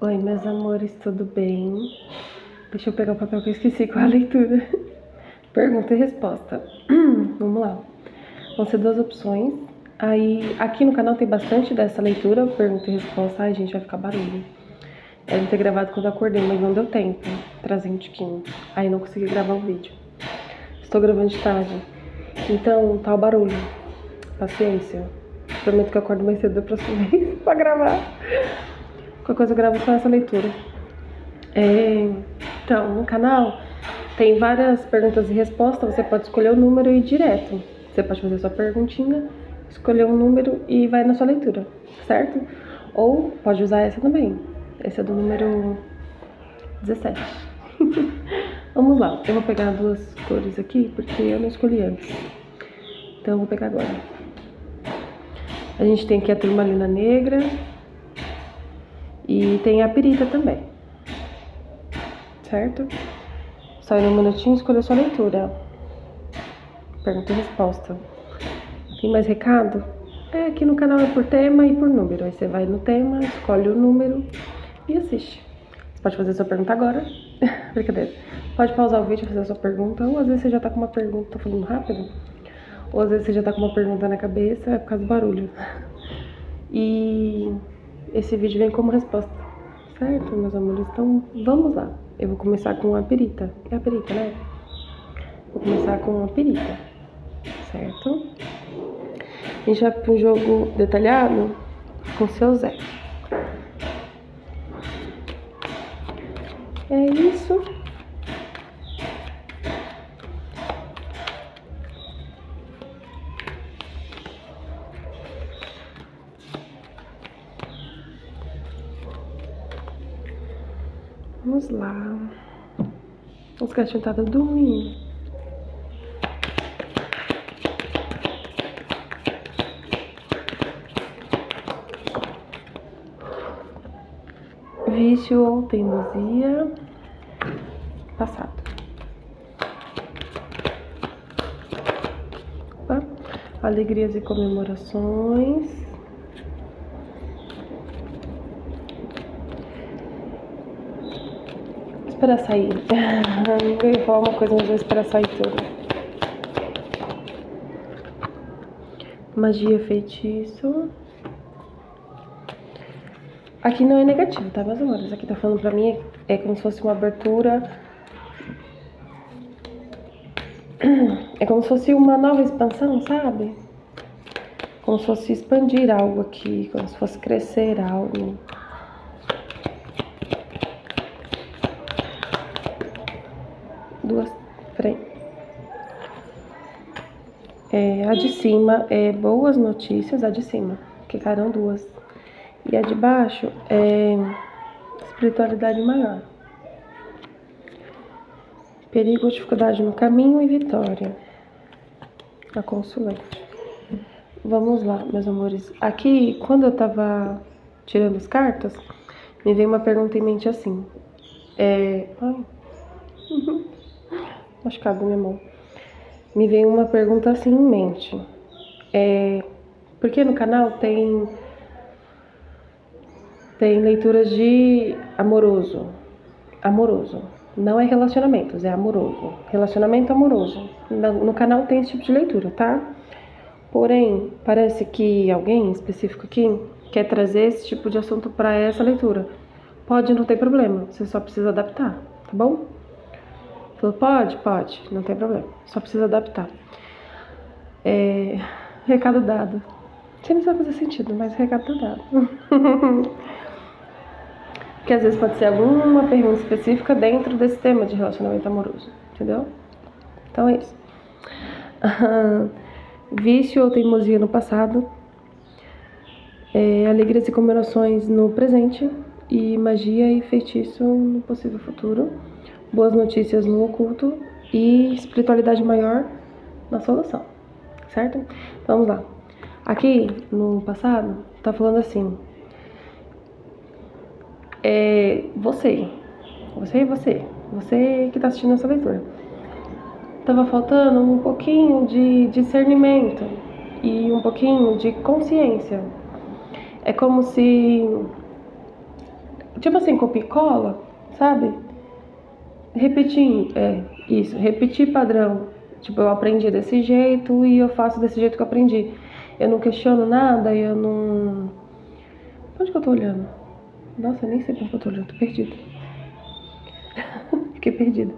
Oi, meus amores, tudo bem? Deixa eu pegar o papel que eu esqueci com a leitura. Pergunta e resposta. Vamos lá. Vão ser 2 opções. Aí, aqui no canal tem bastante dessa leitura, pergunta e resposta. Ai, gente, vai ficar barulho. Deve ter gravado quando eu acordei, mas não deu tempo. Trazer um tiquinho. Aí não consegui gravar o vídeo. Estou gravando de tarde. Então, tá o barulho. Paciência. Prometo que eu acordo mais cedo da próxima vez pra gravar. Qualquer coisa eu gravo só essa leitura. Então, no canal tem várias perguntas e respostas, você pode escolher o número e ir direto. Você pode fazer sua perguntinha, escolher um número e vai na sua leitura, certo? Ou pode usar essa também. Essa é do número 17. Vamos lá, eu vou pegar 2 cores aqui, porque eu não escolhi antes. Então eu vou pegar agora. A gente tem aqui a turmalina negra e tem a perita também. Certo? Só ir um minutinho e escolher sua leitura. Pergunta e resposta. Tem mais recado? Aqui no canal é por tema e por número. Aí você vai no tema, escolhe o número e assiste. Você pode fazer sua pergunta agora. Brincadeira. Pode pausar o vídeo e fazer a sua pergunta. Ou às vezes você já tá com uma pergunta, tô falando rápido. Ou às vezes você já tá com uma pergunta na cabeça, é por causa do barulho. E esse vídeo vem como resposta. Certo, meus amores? Então, vamos lá. Eu vou começar com a perita. É a perita, né? Vou começar com a perita. Certo? A gente vai para um jogo detalhado com o seu Zé. É isso. Vamos lá. Os gatinhos estavam dormindo. Vício ou teimosia. Passado. Opa. Alegrias e comemorações. Esperar sair. Eu ia falar uma coisa, mas vou esperar sair tudo. Magia, feitiço. Aqui não é negativo, tá, meus amores? Aqui tá falando pra mim, é como se fosse uma abertura. É como se fosse uma nova expansão, sabe? Como se fosse expandir algo aqui, como se fosse crescer algo. Peraí. A de cima é boas notícias, a de cima, que caíram 2. E a de baixo é espiritualidade maior. Perigo, dificuldade no caminho e vitória. A consulente. Vamos lá, meus amores. Aqui, quando eu tava tirando as cartas, me veio uma pergunta em mente assim. Ai. Machucado na minha mão. Me veio uma pergunta assim em mente. Porque no canal tem leituras de amoroso. Amoroso. Não é relacionamentos, é amoroso. Relacionamento amoroso. No canal tem esse tipo de leitura, tá? Porém, parece que alguém específico aqui quer trazer esse tipo de assunto para essa leitura. Pode, não tem problema. Você só precisa adaptar, tá bom? Falou, pode, não tem problema. Só precisa adaptar. Recado dado. Sei nem se vai fazer sentido, mas recado tá dado. Porque às vezes pode ser alguma pergunta específica dentro desse tema de relacionamento amoroso, entendeu? Então é isso. Vício ou teimosia no passado. Alegrias e comemorações no presente. E magia e feitiço no possível futuro. Boas notícias no oculto. E espiritualidade maior na solução. Certo? Então vamos lá. Aqui no passado tá falando assim. Você que tá assistindo essa leitura. Tava faltando um pouquinho de discernimento e um pouquinho de consciência. É como se tipo assim, copia e cola, sabe? Repetir, isso, repetir padrão. Tipo, eu aprendi desse jeito e eu faço desse jeito que eu aprendi. Eu não questiono nada, eu não... Onde que eu tô olhando? Nossa, eu nem sei pra onde eu tô olhando, tô perdida. Fiquei perdida,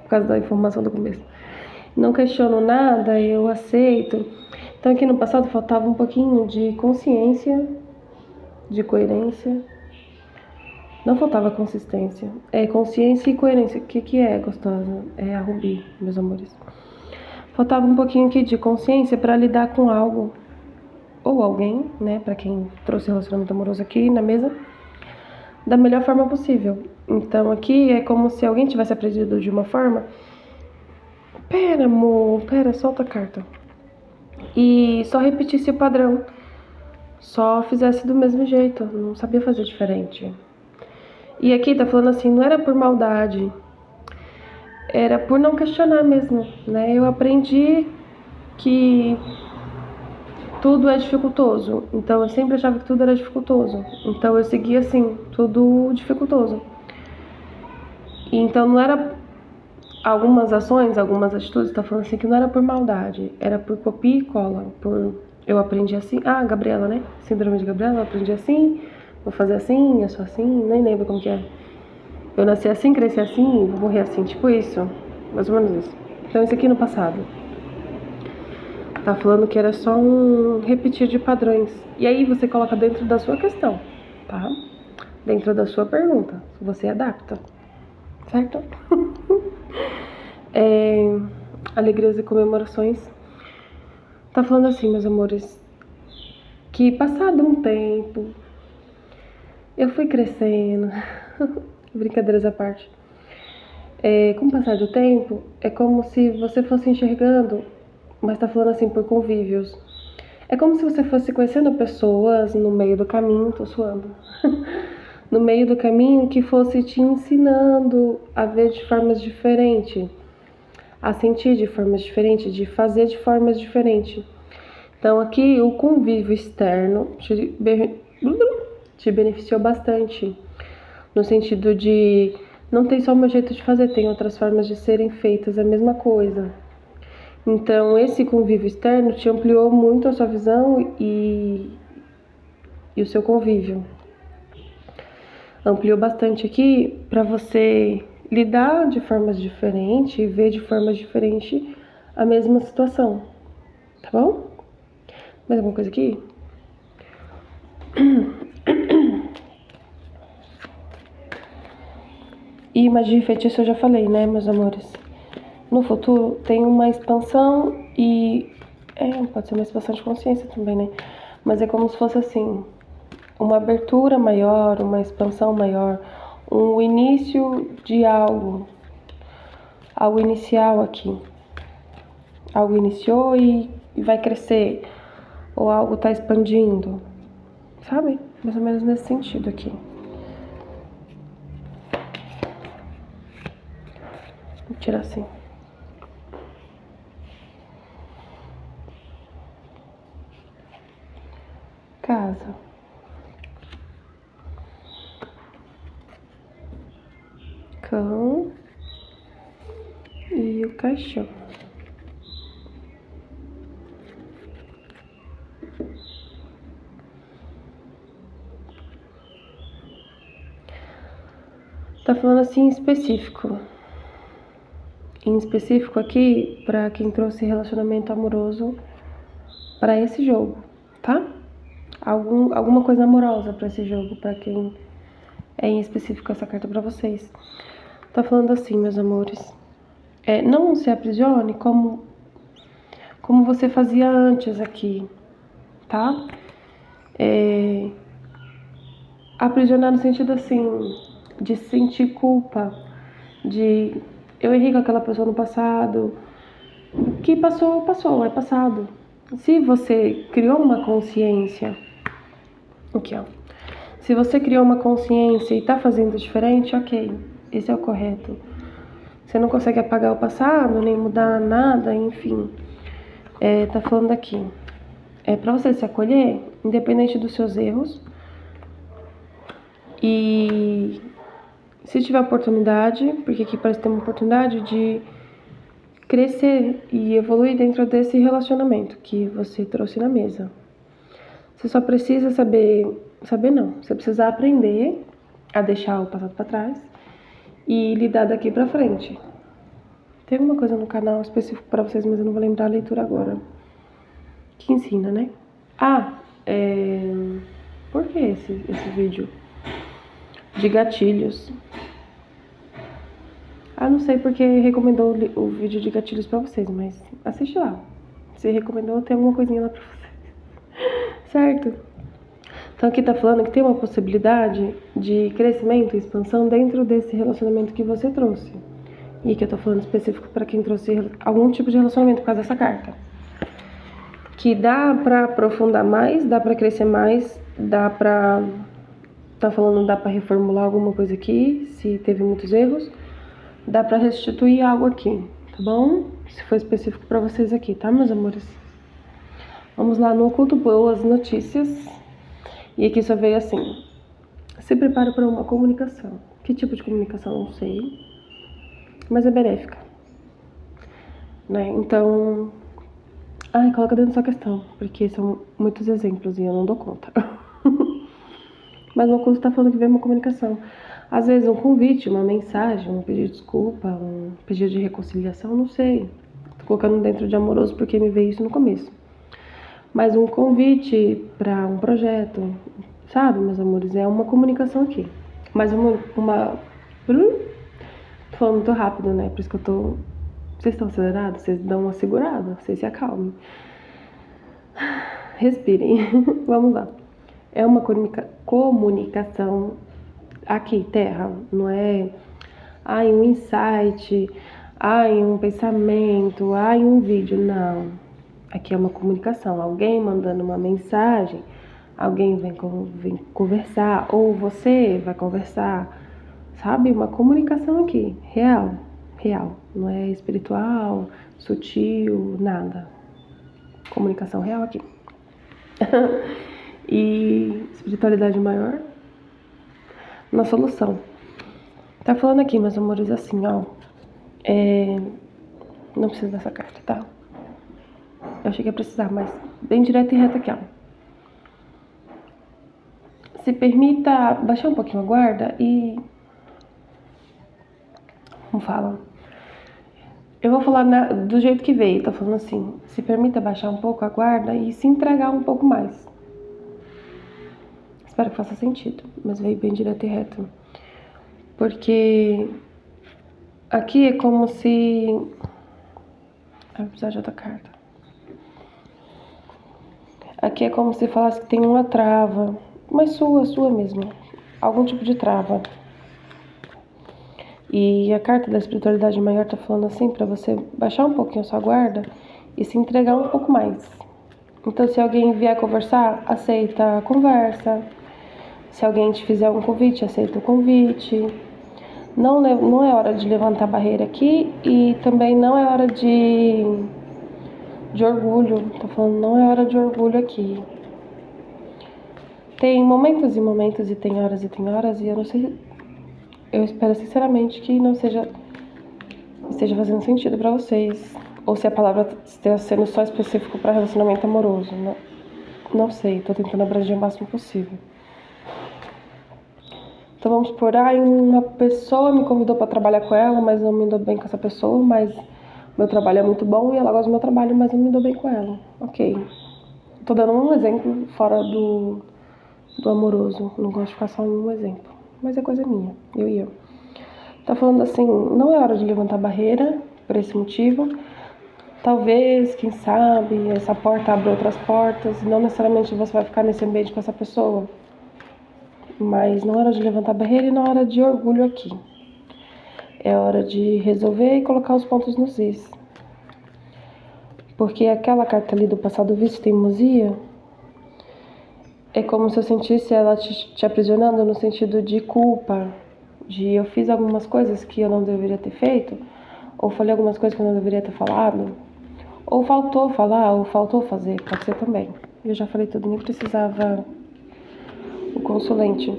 por causa da informação do começo. Não questiono nada, eu aceito. Então aqui no passado faltava um pouquinho de consciência, de coerência. Não faltava consistência. É consciência e coerência. O que é, gostosa? É a Rubi, meus amores. Faltava um pouquinho aqui de consciência para lidar com algo ou alguém, né, para quem trouxe relacionamento amoroso aqui na mesa, da melhor forma possível. Então aqui é como se alguém tivesse aprendido de uma forma. Pera, amor, pera, solta a carta. E só repetisse o padrão. Só fizesse do mesmo jeito, não sabia fazer diferente. E aqui tá falando assim, não era por maldade, era por não questionar mesmo, né? Eu aprendi que tudo é dificultoso, então eu sempre achava que tudo era dificultoso. Então eu seguia assim, tudo dificultoso. E então não era algumas ações, algumas atitudes, tá falando assim que não era por maldade, era por copia e cola, por eu aprendi assim, Gabriela, né? Síndrome de Gabriela, eu aprendi assim, vou fazer assim, eu sou assim, nem lembro como que é. Eu nasci assim, cresci assim, vou morrer assim, tipo isso, mais ou menos isso. Então isso aqui no passado. Tá falando que era só um repetir de padrões. E aí você coloca dentro da sua questão, tá? Dentro da sua pergunta, você adapta, certo? Alegrias e comemorações. Tá falando assim, meus amores, que passado um tempo, eu fui crescendo, brincadeiras à parte. Com o passar do tempo, é como se você fosse enxergando, mas tá falando assim por convívios. É como se você fosse conhecendo pessoas no meio do caminho, tô suando, no meio do caminho que fosse te ensinando a ver de formas diferentes, a sentir de formas diferentes, de fazer de formas diferentes. Então aqui o convívio externo te beneficiou bastante, no sentido de não tem só o meu jeito de fazer, tem outras formas de serem feitas a mesma coisa. Então esse convívio externo te ampliou muito a sua visão e o seu convívio. Ampliou bastante aqui para você lidar de formas diferentes e ver de formas diferentes a mesma situação, tá bom? Mais alguma coisa aqui? E magia e feitiço eu já falei, né, meus amores? No futuro tem uma expansão e... pode ser uma expansão de consciência também, né? Mas é como se fosse assim, uma abertura maior, uma expansão maior, um início de algo inicial aqui. Algo iniciou e vai crescer, ou algo está expandindo, sabe? Mais ou menos nesse sentido aqui. Vou tirar assim. Casa. Cão. E o caixão. Tá falando assim em específico. Em específico aqui, pra quem trouxe relacionamento amoroso pra esse jogo, tá? Alguma coisa amorosa pra esse jogo, pra quem é em específico essa carta pra vocês. Tá falando assim, meus amores. Não se aprisione como você fazia antes aqui, tá? Aprisionar no sentido assim, de sentir culpa, de eu errei com aquela pessoa no passado, o que passou, passou, é passado. Se você criou uma consciência, aqui ó, se você criou uma consciência e tá fazendo diferente, ok, esse é o correto. Você não consegue apagar o passado, nem mudar nada, enfim. Tá falando aqui. Pra você se acolher, independente dos seus erros, E se tiver oportunidade, porque aqui parece ter uma oportunidade de crescer e evoluir dentro desse relacionamento que você trouxe na mesa. Você só precisa saber não, você precisa aprender a deixar o passado para trás e lidar daqui para frente. Tem uma coisa no canal específico para vocês, mas eu não vou lembrar a leitura agora. Que ensina, né? Por que esse vídeo? De gatilhos. Não sei porque recomendou o vídeo de gatilhos pra vocês, mas assiste lá. Se recomendou, tem alguma coisinha lá pra vocês. Certo? Então aqui tá falando que tem uma possibilidade de crescimento e expansão dentro desse relacionamento que você trouxe. E que eu tô falando específico pra quem trouxe algum tipo de relacionamento por causa dessa carta. Que dá pra aprofundar mais, dá pra crescer mais, dá pra... Tá falando, dá pra reformular alguma coisa aqui, se teve muitos erros. Dá pra restituir algo aqui, tá bom? Se for específico pra vocês aqui, tá, meus amores? Vamos lá no oculto boas notícias. E aqui só veio assim: se prepare para uma comunicação. Que tipo de comunicação? Não sei. Mas é benéfica, né? Então... coloca dentro da sua questão, porque são muitos exemplos e eu não dou conta. Mas no oculto tá falando que vem uma comunicação. Às vezes um convite, uma mensagem, um pedido de desculpa, um pedido de reconciliação, não sei. Tô colocando dentro de amoroso porque me veio isso no começo. Mas um convite para um projeto, sabe, meus amores, é uma comunicação aqui. Mas tô falando muito rápido, né? Por isso que eu tô... Vocês estão acelerados? Vocês dão uma segurada, vocês se acalmem. Respirem. Vamos lá. É uma comunicação aqui, Terra, não é um insight, um pensamento, um vídeo, não. Aqui é uma comunicação, alguém mandando uma mensagem, alguém vem conversar, ou você vai conversar, sabe? Uma comunicação aqui, real, não é espiritual, sutil, nada. Comunicação real aqui. E espiritualidade maior na solução. Tá falando aqui, meus amores, assim, ó. Não precisa dessa carta, tá? Eu achei que ia precisar, mas bem direto e reto aqui, ó. Se permita baixar um pouquinho a guarda e... Como fala? Eu vou falar do jeito que veio, tá falando assim. Se permita baixar um pouco a guarda e se entregar um pouco mais. Espero que faça sentido, mas veio bem direto e reto. Porque aqui é como se... Vou precisar de outra carta. Aqui é como se falasse que tem uma trava, mas sua mesmo. Algum tipo de trava. E a carta da espiritualidade maior tá falando assim, pra você baixar um pouquinho a sua guarda e se entregar um pouco mais. Então, se alguém vier conversar, aceita a conversa. Se alguém te fizer um convite, aceita o convite. Não é hora de levantar barreira aqui e também não é hora de orgulho. Tô falando, não é hora de orgulho aqui. Tem momentos e momentos e tem horas e eu não sei. Eu espero sinceramente que não esteja fazendo sentido pra vocês. Ou se a palavra esteja sendo só específico pra relacionamento amoroso. Não sei, tô tentando abranger o máximo possível. Então vamos supor, uma pessoa me convidou para trabalhar com ela, mas não me dou bem com essa pessoa, mas meu trabalho é muito bom e ela gosta do meu trabalho, mas não me dou bem com ela. Ok. Tô dando um exemplo fora do amoroso. Não gosto de ficar só um exemplo. Mas é coisa minha, eu e eu. Tá falando assim, não é hora de levantar barreira por esse motivo. Talvez, quem sabe, essa porta abre outras portas. Não necessariamente você vai ficar nesse ambiente com essa pessoa. Mas não é hora de levantar barreira e não é hora de orgulho aqui. É hora de resolver e colocar os pontos nos is. Porque aquela carta ali do passado vício, teimosia, é como se eu sentisse ela te aprisionando no sentido de culpa. De eu fiz algumas coisas que eu não deveria ter feito. Ou falei algumas coisas que eu não deveria ter falado. Ou faltou falar, ou faltou fazer. Pode ser também. Eu já falei tudo, nem precisava... O consulente.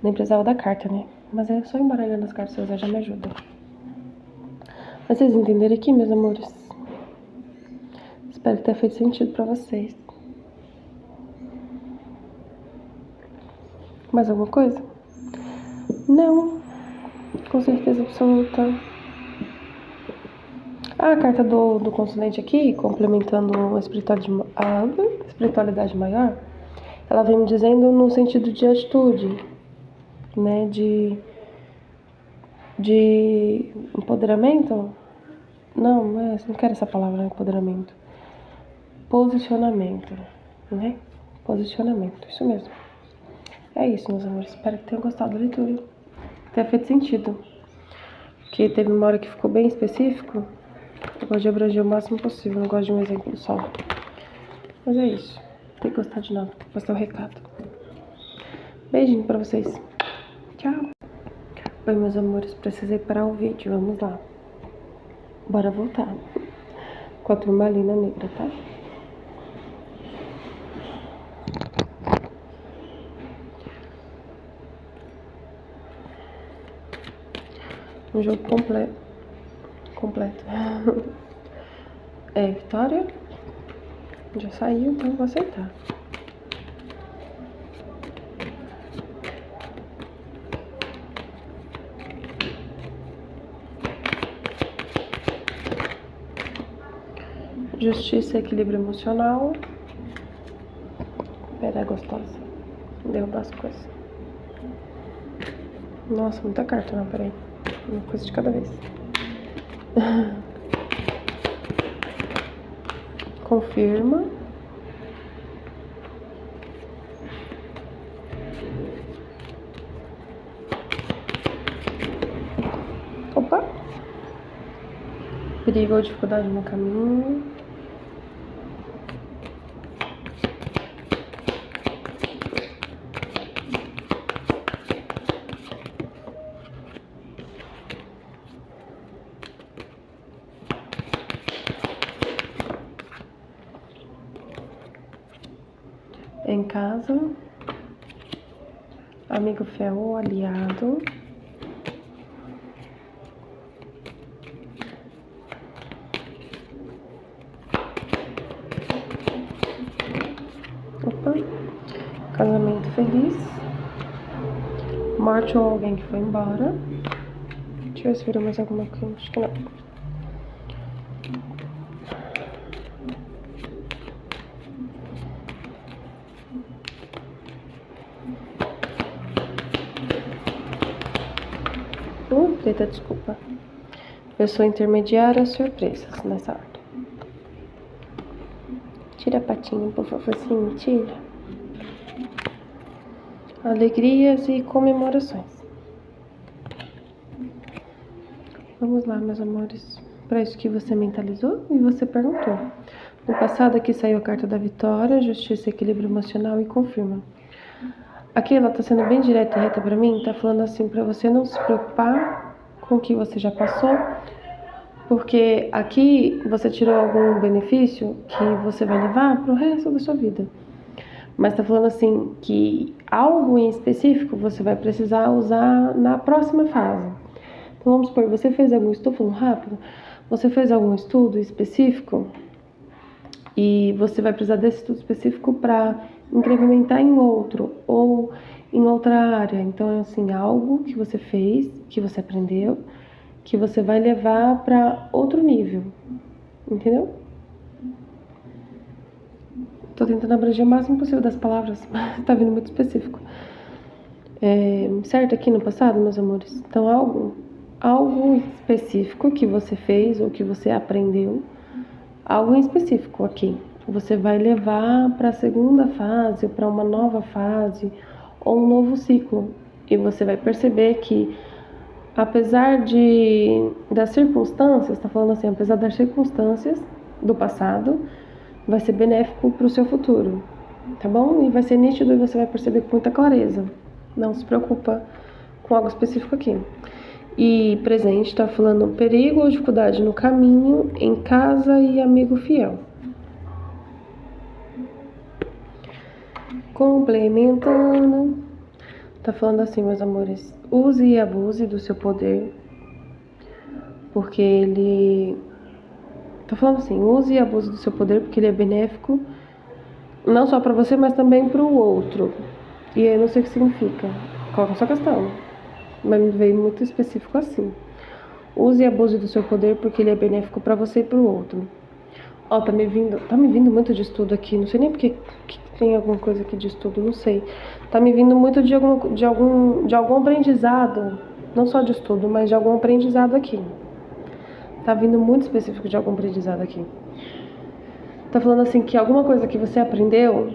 Nem precisava da carta, né? Mas é só embaralhando as cartas, já me ajuda. Mas vocês entenderam aqui, meus amores? Espero que tenha feito sentido pra vocês. Mais alguma coisa? Não. Com certeza absoluta. A carta do consulente aqui, complementando a espiritualidade maior, ela vem me dizendo no sentido de atitude, né? De empoderamento. Não quero essa palavra, empoderamento. Posicionamento, né? Posicionamento, isso mesmo. É isso, meus amores. Espero que tenham gostado da leitura. Que tenha feito sentido. Porque teve uma hora que ficou bem específico. Eu gosto de abranger o máximo possível. Não gosto de um exemplo só. Mas é isso. Tem que gostar de nada. Tem que postar o recado. Beijinho pra vocês. Tchau. Oi, meus amores. Precisei parar o vídeo. Vamos lá. Bora voltar. Com a turmalina negra, tá? Um jogo completo. É, Vitória. Já saiu, então vou aceitar. Justiça e equilíbrio emocional. Pera, gostosa. Derrubar as coisas. Nossa, muita carta, não, peraí. Uma coisa de cada vez. Confirma. Opa! Perigo ou dificuldade no caminho. Em casa, amigo fiel ou aliado. Opa, casamento feliz. Morte ou alguém que foi embora. Deixa eu ver se virou mais alguma coisa, acho que não. Preta, desculpa. Pessoa intermediária, surpresas nessa ordem. Tira a patinha, por favor, sim, tira. Alegrias e comemorações. Vamos lá, meus amores. Para isso que você mentalizou e você perguntou. No passado aqui saiu a carta da vitória, justiça, equilíbrio emocional e confirma. Aqui ela tá sendo bem direta e reta pra mim, tá falando assim pra você não se preocupar com o que você já passou, porque aqui você tirou algum benefício que você vai levar pro resto da sua vida. Mas tá falando assim que algo em específico você vai precisar usar na próxima fase. Então vamos supor, você fez algum estudo, falando rápido, você fez algum estudo específico e você vai precisar desse estudo específico para incrementar em outro ou em outra área. Então é assim, algo que você fez, que você aprendeu, que você vai levar para outro nível. Entendeu? Tô tentando abranger o máximo possível das palavras, tá vindo muito específico. Certo aqui no passado, meus amores? Então algo específico que você fez ou que você aprendeu, algo em específico aqui. Você vai levar para a segunda fase, ou para uma nova fase, ou um novo ciclo. E você vai perceber que, apesar das circunstâncias, tá falando assim, apesar das circunstâncias do passado, vai ser benéfico para o seu futuro, tá bom? E vai ser nítido e você vai perceber com muita clareza. Não se preocupa com algo específico aqui. E presente tá falando perigo ou dificuldade no caminho, em casa e amigo fiel. Complementando, Tá falando assim, meus amores, use e abuse do seu poder, porque ele... Tá falando assim, use e abuse do seu poder, porque ele é benéfico, não só pra você, mas também pro outro. E aí, não sei o que significa. Coloca a sua questão. Mas me veio muito específico assim. Use e abuse do seu poder, porque ele é benéfico pra você e pro outro. Ó, tá me vindo muito de estudo aqui, não sei nem porque que tem alguma coisa aqui de estudo, não sei. Tá me vindo muito de algum aprendizado, não só de estudo, mas de algum aprendizado aqui. Tá vindo muito específico de algum aprendizado aqui. Tá falando assim que alguma coisa que você aprendeu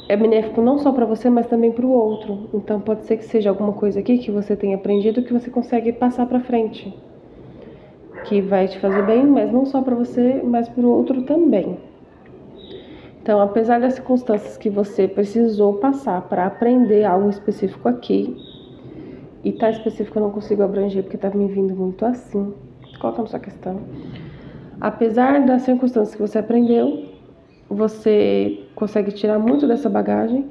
é benéfico não só pra você, mas também pro outro. Então pode ser que seja alguma coisa aqui que você tenha aprendido que você consegue passar pra frente, que vai te fazer bem, mas não só para você, mas para o outro também. Então, apesar das circunstâncias que você precisou passar para aprender algo específico aqui, e tá específico eu não consigo abranger porque tá me vindo muito assim, coloca na sua questão. Apesar das circunstâncias que você aprendeu, você consegue tirar muito dessa bagagem,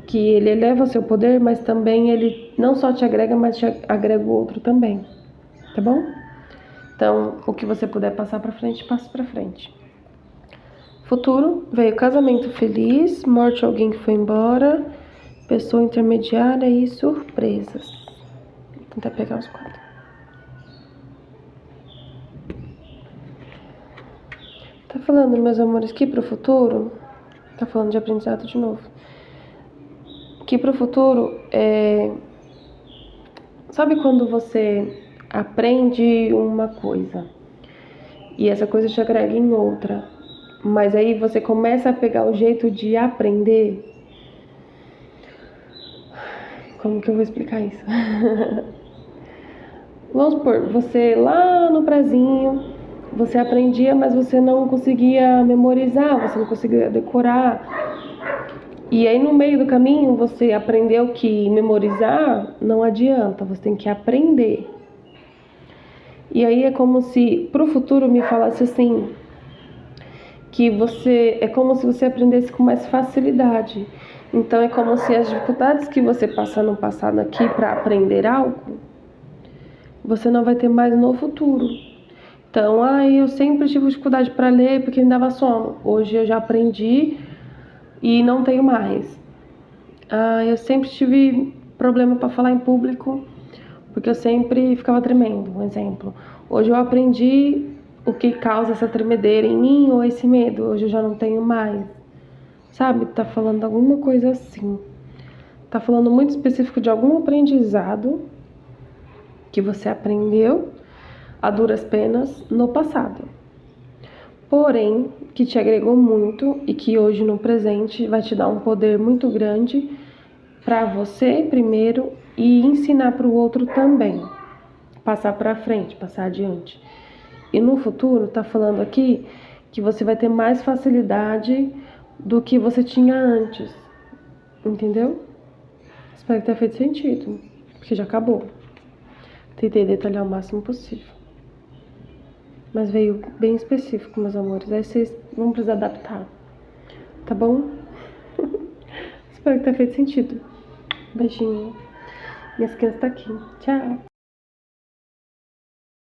que ele eleva o seu poder, mas também ele não só te agrega, mas te agrega o outro também, tá bom? Então, o que você puder passar pra frente, passe pra frente. Futuro, veio casamento feliz, morte de alguém que foi embora, pessoa intermediária e surpresas. Vou tentar pegar os quatro. Tá falando, meus amores, que pro futuro, tá falando de aprendizado de novo. Que pro futuro sabe quando você aprende uma coisa e essa coisa te agrega em outra, mas aí você começa a pegar o jeito de aprender? Como que eu vou explicar isso? Vamos supor, você lá no prezinho, você aprendia, mas você não conseguia memorizar, você não conseguia decorar. E aí no meio do caminho você aprendeu que memorizar não adianta, você tem que aprender. E aí é como se pro futuro me falasse assim, que é como se você aprendesse com mais facilidade. Então é como se as dificuldades que você passa no passado aqui para aprender algo, você não vai ter mais no futuro. Então, eu sempre tive dificuldade para ler porque me dava sono. Hoje eu já aprendi e não tenho mais. Eu sempre tive problema para falar em público porque eu sempre ficava tremendo, um exemplo. Hoje eu aprendi o que causa essa tremedeira em mim ou esse medo. Hoje eu já não tenho mais. Sabe? Tá falando alguma coisa assim. Tá falando muito específico de algum aprendizado que você aprendeu a duras penas no passado. Porém, que te agregou muito e que hoje no presente vai te dar um poder muito grande para você primeiro e ensinar para o outro também. Passar para frente, passar adiante. E no futuro, tá falando aqui que você vai ter mais facilidade do que você tinha antes. Entendeu? Espero que tenha feito sentido, porque já acabou. Tentei detalhar o máximo possível. Mas veio bem específico, meus amores. Aí vocês vão precisar adaptar. Tá bom? Espero que tenha feito sentido. Beijinho. Minhas crianças tá aqui. Tchau.